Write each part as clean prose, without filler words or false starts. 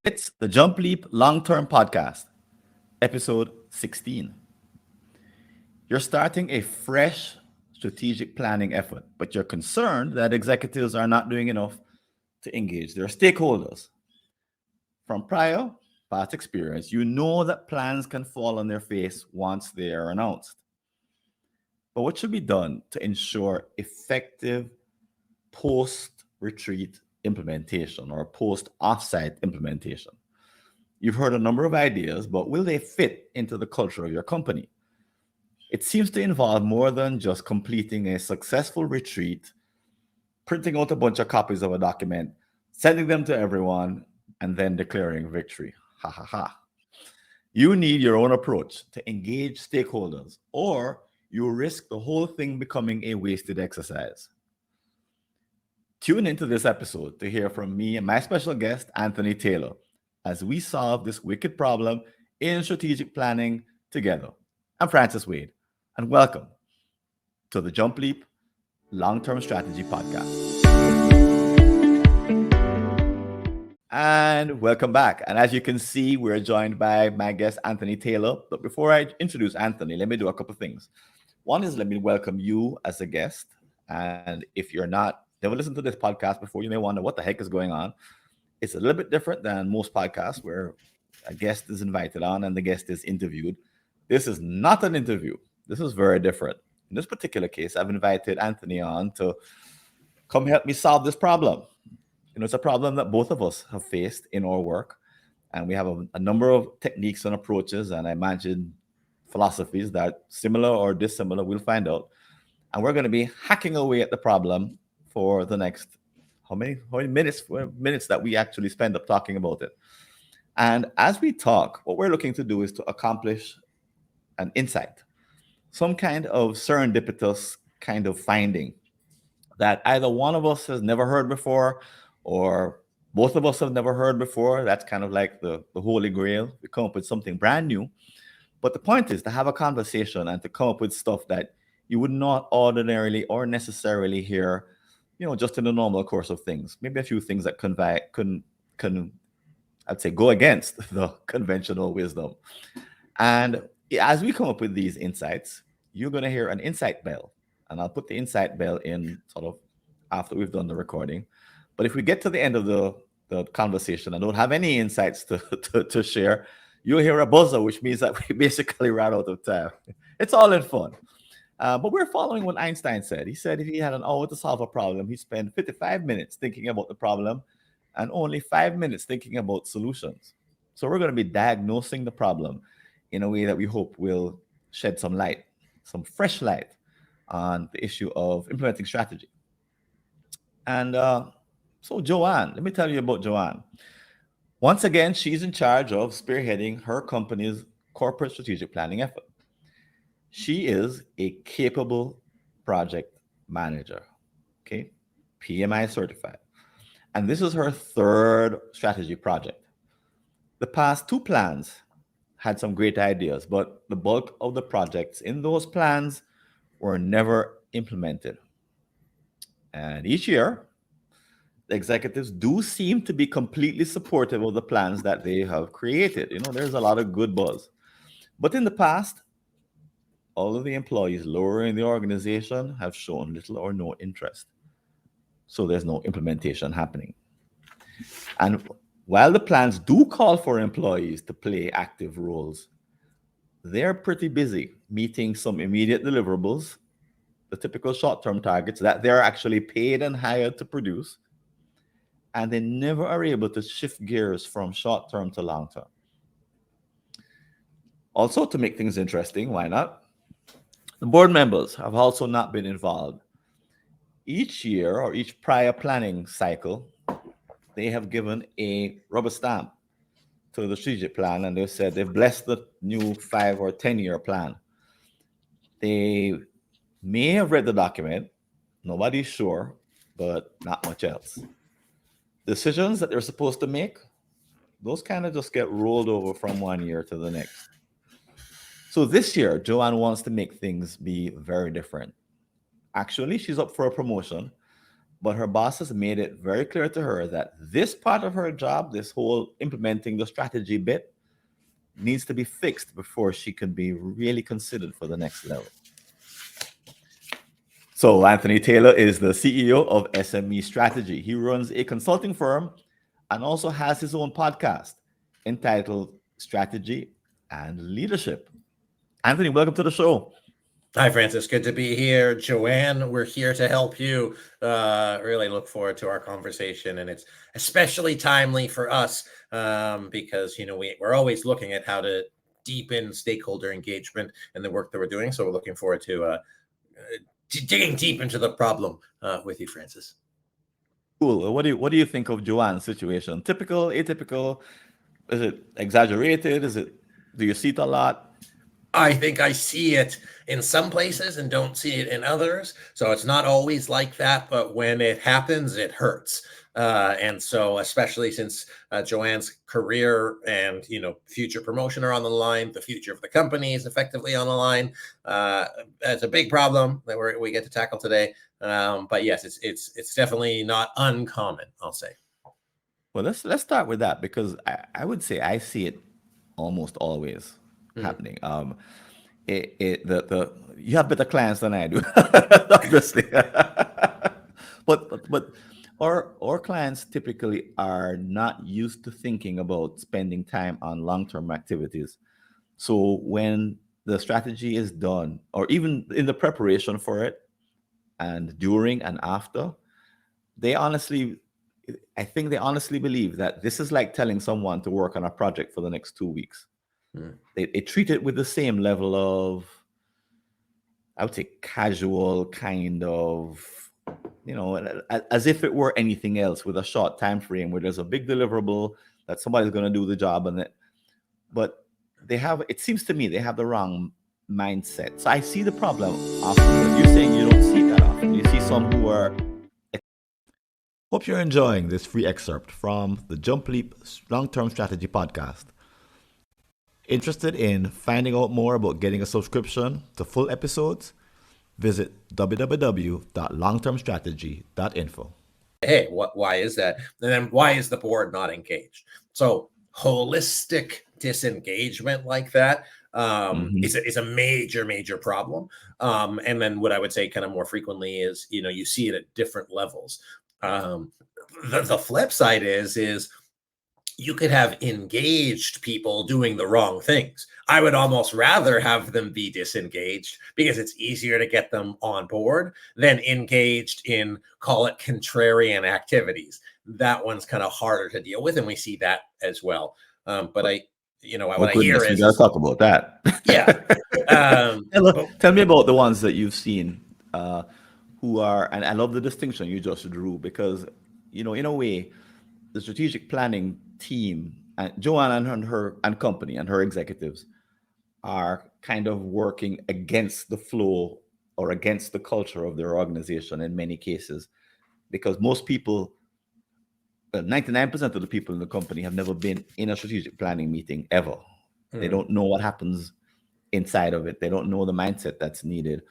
It's the JumpLeap Long-Term Podcast, episode 16. You're starting a fresh strategic planning effort, but you're concerned that executives are not doing enough to engage their stakeholders. From past experience, you know that plans can fall on their face once they are announced. But what should be done to ensure effective post retreat implementation or post offsite implementation? You've heard a number of ideas, but will they fit into the culture of your company? It seems to involve more than just completing a successful retreat, printing out a bunch of copies of a document, sending them to everyone, and then declaring victory. Ha ha ha. You need your own approach to engage stakeholders, or you risk the whole thing becoming a wasted exercise. Tune into this episode to hear from me and my special guest, Anthony Taylor, as we solve this wicked problem in strategic planning together. I'm Francis Wade, and welcome to the JumpLeap Long-Term Strategy Podcast. And welcome back. And as you can see, we're joined by my guest, Anthony Taylor. But before I introduce Anthony, let me do a couple of things. One is let me welcome you as a guest. And if you're never listened to this podcast before, you may wonder what the heck is going on. It's a little bit different than most podcasts where a guest is invited on and the guest is interviewed. This is not an interview. This is very different. In this particular case, I've invited Anthony on to come help me solve this problem. It's a problem that both of us have faced in our work. And we have a number of techniques and approaches, and I imagine philosophies that similar or dissimilar, we'll find out. And we're going to be hacking away at the problem for the next how many minutes that we actually spend up talking about it. And as we talk, what we're looking to do is to accomplish an insight, some kind of serendipitous kind of finding that either one of us has never heard before or both of us have never heard before. That's kind of like the holy grail. We come up with something brand new. But the point is to have a conversation and to come up with stuff that you would not ordinarily or necessarily hear, just in the normal course of things. Maybe a few things that can I'd say, go against the conventional wisdom. And as we come up with these insights, you're going to hear an insight bell. And I'll put the insight bell in sort of after we've done the recording. But if we get to the end of the conversation and don't have any insights to share, you'll hear a buzzer, which means that we basically ran out of time. It's all in fun. But we're following what Einstein said. He said if he had an hour to solve a problem, he'd spend 55 minutes thinking about the problem and only 5 minutes thinking about solutions. So we're going to be diagnosing the problem in a way that we hope will shed some light, some fresh light on the issue of implementing strategy. And so Joanne, let me tell you about Joanne. Once again, she's in charge of spearheading her company's corporate strategic planning effort. She is a capable project manager, okay, PMI certified. And this is her third strategy project. The past two plans had some great ideas, but the bulk of the projects in those plans were never implemented. And each year, the executives do seem to be completely supportive of the plans that they have created. There's a lot of good buzz. But in the past, all of the employees lower in the organization have shown little or no interest. So there's no implementation happening. And while the plans do call for employees to play active roles, they're pretty busy meeting some immediate deliverables, the typical short-term targets that they're actually paid and hired to produce, and they never are able to shift gears from short-term to long-term. Also, to make things interesting, why not? The board members have also not been involved. Each year or each prior planning cycle, they have given a rubber stamp to the strategic plan, and they've said they've blessed the new 5 or 10-year plan. They may have read the document, nobody's sure, but not much else. Decisions that they're supposed to make, those kind of just get rolled over from one year to the next. So this year, Joanne wants to make things be very different. Actually, she's up for a promotion, but her bosses made it very clear to her that this part of her job, this whole implementing the strategy bit, needs to be fixed before she can be really considered for the next level. So, Anthony Taylor is the CEO of SME Strategy. He runs a consulting firm and also has his own podcast entitled Strategy and Leadership. Anthony, welcome to the show. Hi, Francis. Good to be here. Joanne, we're here to help you. Really look forward to our conversation. And it's especially timely for us because, we're always looking at how to deepen stakeholder engagement and the work that we're doing. So we're looking forward to digging deep into the problem with you, Francis. Cool. What do you think of Joanne's situation? Typical, atypical? Is it exaggerated? Do you see it a lot? I think I see it in some places and don't see it in others. So it's not always like that, but when it happens, it hurts. And so, especially since Joanne's career and future promotion are on the line, the future of the company is effectively on the line. It's a big problem that we get to tackle today. But yes, it's definitely not uncommon, I'll say. Well, let's start with that because I would say I see it almost always happening. The you have better clients than I do, obviously. but our clients typically are not used to thinking about spending time on long-term activities. So when the strategy is done, or even in the preparation for it, and during and after, they honestly, I think they honestly believe that this is like telling someone to work on a project for the next 2 weeks. They treat it with the same level of, I would say, casual kind of, as if it were anything else with a short time frame where there's a big deliverable that somebody's going to do the job on it. But it seems to me they have the wrong mindset. So I see the problem often, but you're saying you don't see it that often. You see some who are. Hope you're enjoying this free excerpt from the JumpLeap Long-Term Strategy podcast. Interested in finding out more about getting a subscription to full episodes? Visit www.longtermstrategy.info. Hey, why is that? And then why is the board not engaged? So holistic disengagement like that is a major problem. And then what I would say kind of more frequently is, you see it at different levels. The flip side is you could have engaged people doing the wrong things. I would almost rather have them be disengaged because it's easier to get them on board than engaged in, call it, contrarian activities. That one's kind of harder to deal with, and we see that as well. But what I hear is, we gotta talk about that. Yeah. Tell me about the ones that you've seen who are, and I love the distinction you just drew because, in a way, the strategic planning team and Joanne and her and company and her executives are kind of working against the flow or against the culture of their organization in many cases, because most people, 99% of the people in the company have never been in a strategic planning meeting ever. They don't know what happens inside of it. They don't know the mindset that's needed.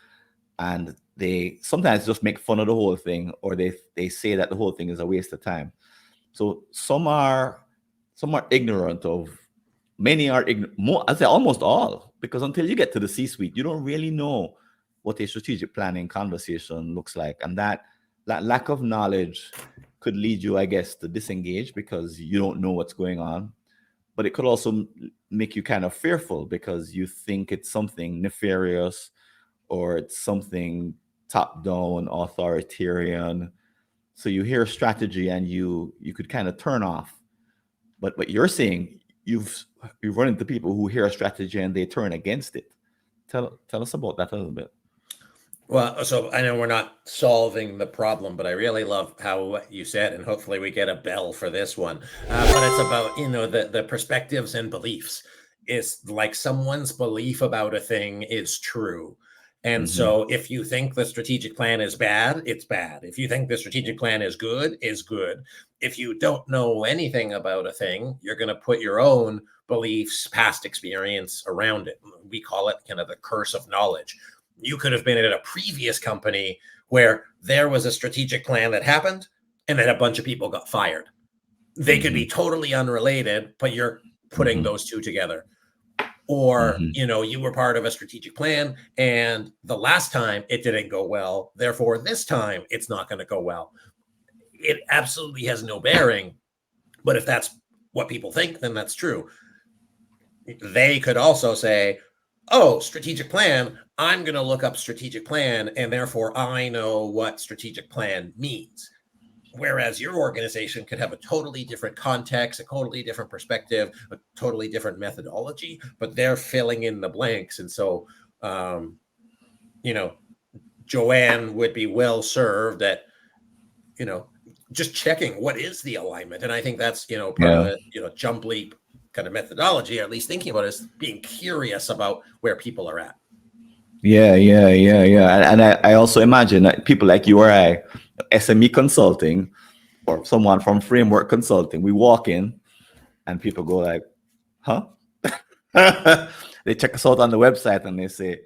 And they sometimes just make fun of the whole thing, or they say that the whole thing is a waste of time. So some are ignorant of, many are ignorant, I'd say almost all, because until you get to the C-suite, you don't really know what a strategic planning conversation looks like. And that lack of knowledge could lead you, I guess, to disengage because you don't know what's going on. But it could also make you kind of fearful because you think it's something nefarious or it's something top-down, authoritarian. So you hear strategy and you could kind of turn off. But what you're saying, you've run into people who hear a strategy and they turn against it. Tell us about that a little bit. Well, so I know we're not solving the problem, but I really love what you said, and hopefully we get a bell for this one. But it's about, the perspectives and beliefs. It's like someone's belief about a thing is true. And so if you think the strategic plan is bad, it's bad. If you think the strategic plan is good, is good. If you don't know anything about a thing, you're going to put your own beliefs, past experience around it. We call it kind of the curse of knowledge. You could have been at a previous company where there was a strategic plan that happened and then a bunch of people got fired. They could be totally unrelated, but you're putting those two together. Or, you were part of a strategic plan and the last time it didn't go well. Therefore, this time it's not going to go well. It absolutely has no bearing. But if that's what people think, then that's true. They could also say, oh, strategic plan, I'm going to look up strategic plan, and therefore I know what strategic plan means. Whereas your organization could have a totally different context, a totally different perspective, a totally different methodology, but they're filling in the blanks. And so, Joanne would be well served at, just checking what is the alignment. And I think that's, part of the, JumpLeap kind of methodology, or at least thinking about it, is being curious about where people are at. Yeah. And I also imagine that people like you or I, SME consulting, or someone from framework consulting, we walk in and people go like, huh? They check us out on the website and they say,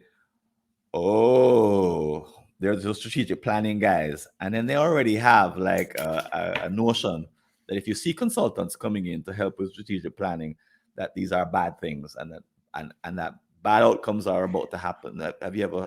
oh, there's those strategic planning guys. And then they already have like a notion that if you see consultants coming in to help with strategic planning, that these are bad things and that bad outcomes are about to happen. Have you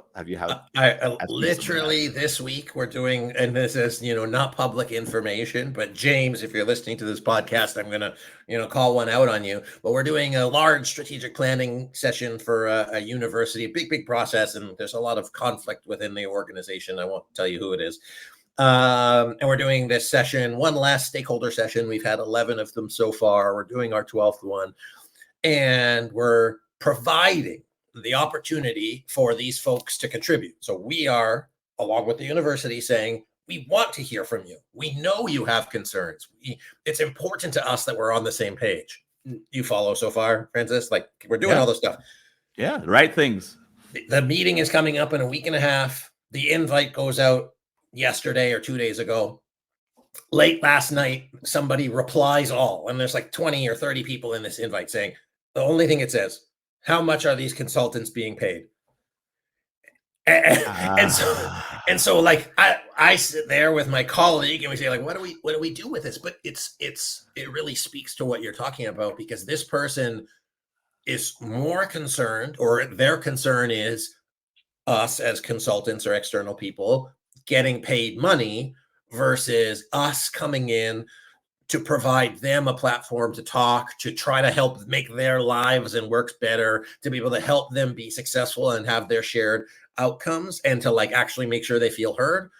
literally this week we're doing, and this is not public information, but James, if you're listening to this podcast, I'm gonna call one out on you. But we're doing a large strategic planning session for a university, a big process, and there's a lot of conflict within the organization. I won't tell you who it is. And we're doing this session, one last stakeholder session. We've had 11 of them so far. We're doing our 12th one, and we're providing the opportunity for these folks to contribute. So we are, along with the university, saying, we want to hear from you. We know you have concerns. It's important to us that we're on the same page. You follow so far, Francis? Like, we're doing all this stuff. Yeah, the right things. The meeting is coming up in a week and a half. The invite goes out yesterday or 2 days ago. Late last night, somebody replies all, and there's like 20 or 30 people in this invite saying, the only thing it says, how much are these consultants being paid? And so like I sit there with my colleague and we say, like, what do we do with this? But it really speaks to what you're talking about, because this person is more concerned, or their concern is us as consultants or external people getting paid money versus us coming in to provide them a platform to talk, to try to help make their lives and works better, to be able to help them be successful and have their shared outcomes, and to like actually make sure they feel heard.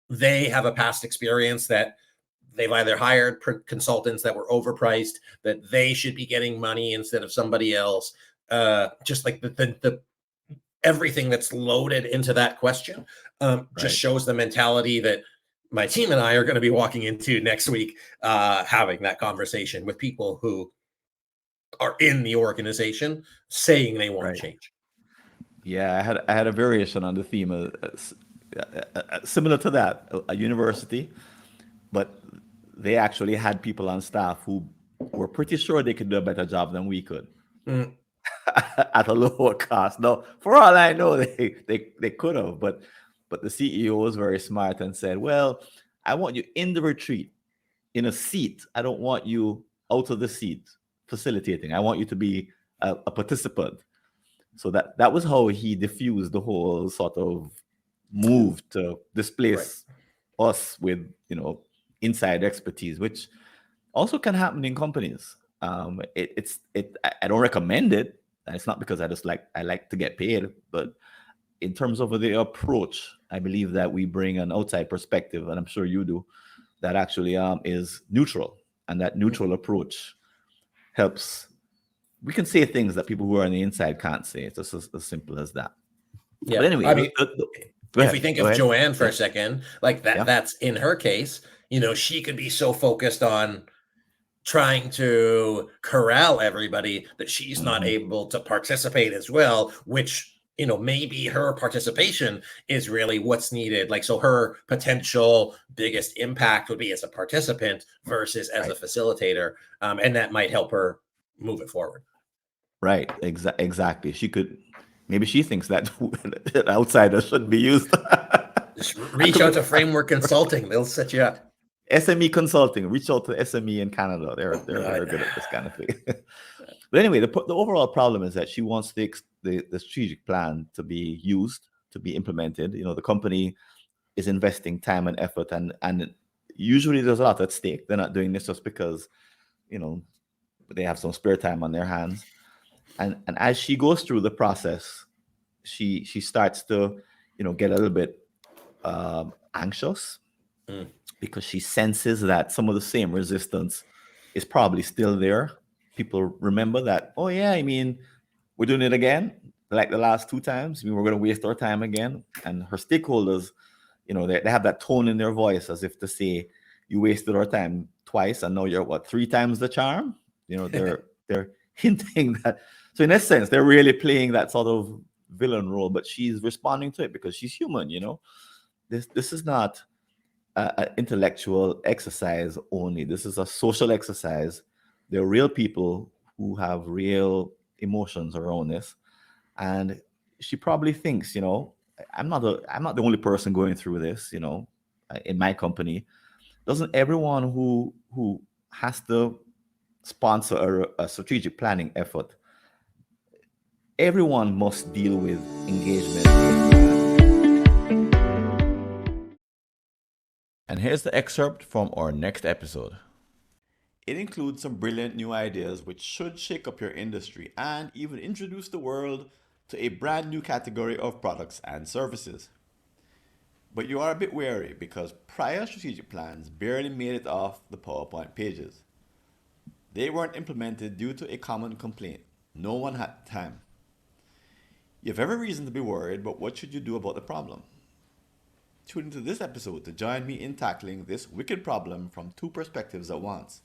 They have a past experience that they've either hired consultants that were overpriced, that they should be getting money instead of somebody else. Just like the everything that's loaded into that question just shows the mentality that my team and I are going to be walking into next week, having that conversation with people who are in the organization saying they want to change. Yeah, I had a variation on the theme, similar to that, a university, but they actually had people on staff who were pretty sure they could do a better job than we could at a lower cost. Now, for all I know, they could have, but the CEO was very smart and said, well, I want you in the retreat in a seat. I don't want you out of the seat facilitating. I want you to be a participant. So that was how he diffused the whole sort of move to displace us with, inside expertise, which also can happen in companies. I don't recommend it. And it's not because I like to get paid, but in terms of the approach, I believe that we bring an outside perspective, and I'm sure you do, that actually is neutral. And that neutral approach helps. We can say things that people who are on the inside can't say. It's just as simple as that. Yeah. But anyway, I mean, if we think of Joanne for a second, like that's in her case, she could be so focused on trying to corral everybody that she's not able to participate as well, which maybe her participation is really what's needed. Like, so her potential biggest impact would be as a participant versus as a facilitator. And that might help her move it forward. Right. Exactly. Maybe she thinks that outsiders shouldn't be used. Reach out to Framework Consulting. They'll set you up. SME Consulting. Reach out to SME in Canada. They're very good at this kind of thing. But anyway, the overall problem is that she wants the strategic plan to be used, to be implemented. You know, the company is investing time and effort, and usually there's a lot at stake. They're not doing this just because, you know, they have some spare time on their hands. And as she goes through the process, she starts to, you know, get a little bit anxious because she senses that some of the same resistance is probably still there. People remember that, oh yeah, I mean, we're doing it again, like the last 2 times. I mean, we're going to waste our time again. And her stakeholders, you know, they have that tone in their voice as if to say, you wasted our time twice, and now you're 3 times the charm. You know, they're hinting that. So in a sense, they're really playing that sort of villain role, but she's responding to it because she's human. You know, this is not an intellectual exercise only. This is a social exercise. They're real people who have real emotions around this, and she probably thinks, you know, I'm not the only person going through this. You know, in my company, doesn't everyone who has to sponsor a strategic planning effort, everyone must deal with engagement. And here's the excerpt from our next episode. It includes some brilliant new ideas which should shake up your industry and even introduce the world to a brand new category of products and services. But you are a bit wary because prior strategic plans barely made it off the PowerPoint pages. They weren't implemented due to a common complaint. No one had time. You have every reason to be worried, but what should you do about the problem? Tune into this episode to join me in tackling this wicked problem from 2 perspectives at once: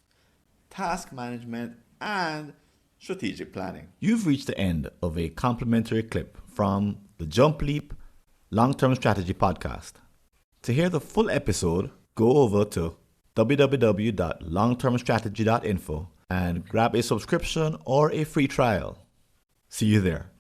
task management and strategic planning. You've reached the end of a complimentary clip from the JumpLeap Long-Term Strategy Podcast. To hear the full episode, go over to www.longtermstrategy.info and grab a subscription or a free trial. See you there.